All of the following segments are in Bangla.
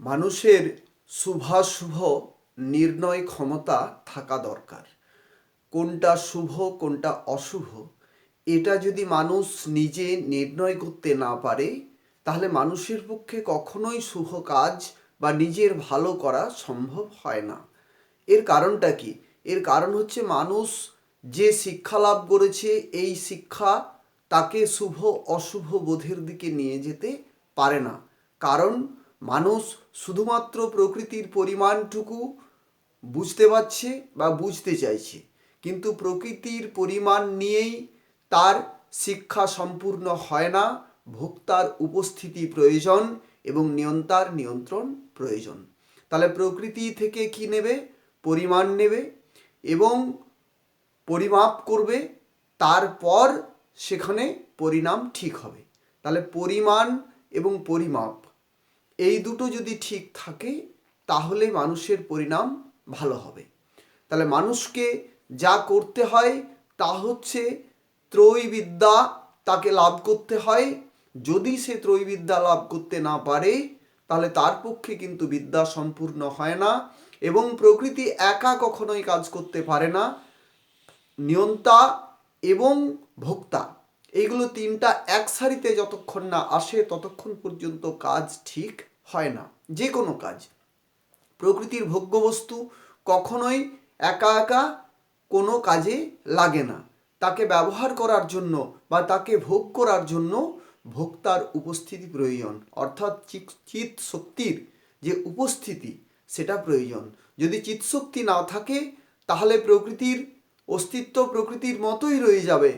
মানুষের শুভাশুভ নির্ণয় ক্ষমতা থাকা দরকার। কোনটা শুভ কোনটা অশুভ এটা যদি মানুষ নিজে নির্ণয় করতে না পারে তাহলে মানুষের পক্ষে কখনোই শুভ কাজ বা নিজের ভালো করা সম্ভব হয় না। এর কারণটা কি? এর কারণ হচ্ছে মানুষ যে শিক্ষা লাভ করেছে এই শিক্ষা তাকে শুভ অশুভ বোধের দিকে নিয়ে যেতে পারে না। কারণ মানুষ শুধুমাত্র প্রকৃতির পরিমাণটুকু বুঝতে পারছে বা বুঝতে চাইছে, কিন্তু প্রকৃতির পরিমাণ নিয়েই তার শিক্ষা সম্পূর্ণ হয় না। ভোক্তার উপস্থিতি প্রয়োজন এবং নিয়ন্তার নিয়ন্ত্রণ প্রয়োজন। তাহলে প্রকৃতি থেকে কি নেবে? পরিমাণ নেবে এবং পরিমাপ করবে, তারপর সেখানে পরিণাম ঠিক হবে। তাহলে পরিমাণ এবং পরিমাপ এই দুটো যদি ঠিক থাকে তাহলে মানুষের পরিণাম ভালো হবে। তাহলে মানুষকে যা করতে হয় তা হচ্ছে ত্রয়ীবিদ্যা তাকে লাভ করতে হয়। যদি সে ত্রয়ীবিদ্যা লাভ করতে না পারে তাহলে তার পক্ষে কিন্তু বিদ্যা সম্পূর্ণ হয় না এবং প্রকৃতি একা কখনোই কাজ করতে পারে না। নিয়ন্তা এবং ভোক্তা এইগুলো তিনটা এক সারিতে যতক্ষণ না আসে ততক্ষণ পর্যন্ত কাজ ঠিক হয় না। যে কোনো কাজ, প্রকৃতির ভোগ্যবস্তু কখনোই একা একা কোনো কাজে লাগে না। তাকে ব্যবহার করার জন্য বা তাকে ভোগ করার জন্য ভোক্তার উপস্থিতি প্রয়োজন, অর্থাৎ চিৎ শক্তির যে উপস্থিতি সেটা প্রয়োজন। যদি চিৎশক্তি না থাকে তাহলে প্রকৃতির অস্তিত্ব প্রকৃতির মতোই রয়ে যাবে,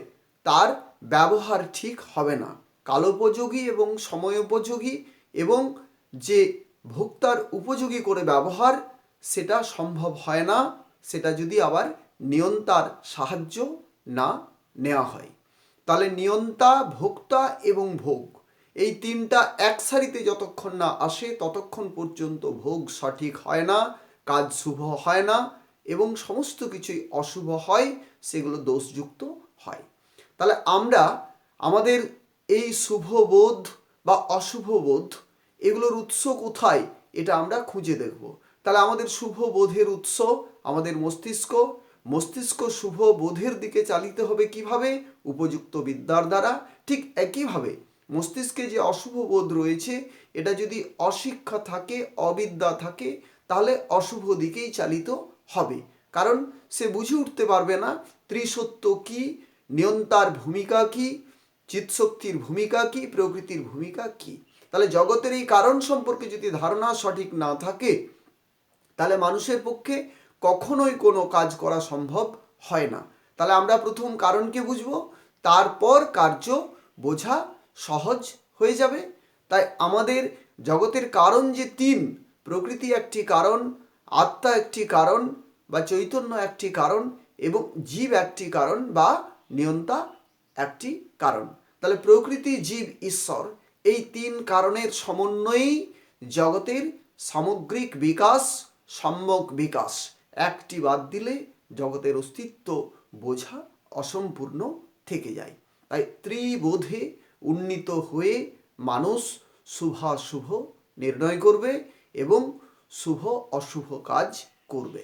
তার ব্যবহার ঠিক হবে না। কালোপযোগী এবং সময়োপযোগী এবং যে ভোক্তার উপযোগী করে ব্যবহার সেটা সম্ভব হয় না, সেটা যদি আবার নিয়ন্তার সাহায্য না নেওয়া হয়। তাহলে নিয়ন্তা, ভোক্তা এবং ভোগ এই তিনটা এক সারিতে যতক্ষণ না আসে ততক্ষণ পর্যন্ত ভোগ সঠিক হয় না, কাজ শুভ হয় না এবং সমস্ত কিছুই অশুভ হয়, সেগুলো দোষযুক্ত হয়। তাহলে আমরা আমাদের এই শুভ বোধ বা অশুভ বোধ এগুলোর উৎস কোথায় এটা আমরা খুঁজে দেখব। তাহলে আমাদের শুভ বোধের উৎস আমাদের মস্তিষ্ক। মস্তিষ্ক শুভ বোধের দিকে চালিত হবে কিভাবে? উপযুক্ত বিদ্যার দ্বারা। ঠিক একইভাবে মস্তিষ্কে যে অশুভ বোধ রয়েছে এটা যদি অশিক্ষা থাকে, অবিদ্যা থাকে, তাহলে অশুভ দিকেই চালিত হবে। কারণ সে বুঝে উঠতে পারবে না ত্রিসত্য কি, নিয়ন্তার ভূমিকা কি, চিৎশক্তির ভূমিকা কি, প্রকৃতির ভূমিকা কি। তাহলে জগতের এই কারণ সম্পর্কে যদি ধারণা সঠিক না থাকে তাহলে মানুষের পক্ষে কখনোই কোনো কাজ করা সম্ভব হয় না। তাহলে আমরা প্রথম কারণকে বুঝবো, তারপর কার্য বোঝা সহজ হয়ে যাবে। তাই আমাদের জগতের কারণ যে তিন, প্রকৃতি একটি কারণ, আত্মা একটি কারণ বা চৈতন্য একটি কারণ এবং জীব একটি কারণ বা নিয়ন্তা একটি কারণ। তাহলে প্রকৃতি, জীব, ঈশ্বর এই তিন কারণের সমন্বয়েই জগতের সামগ্রিক বিকাশ, সম্যক বিকাশ। একটি বাদ দিলে জগতের অস্তিত্ব বোঝা অসম্পূর্ণ থেকে যায়। তাই ত্রিবোধে উন্নীত হয়ে মানুষ শুভাশুভ নির্ণয় করবে এবং শুভ অশুভ কাজ করবে।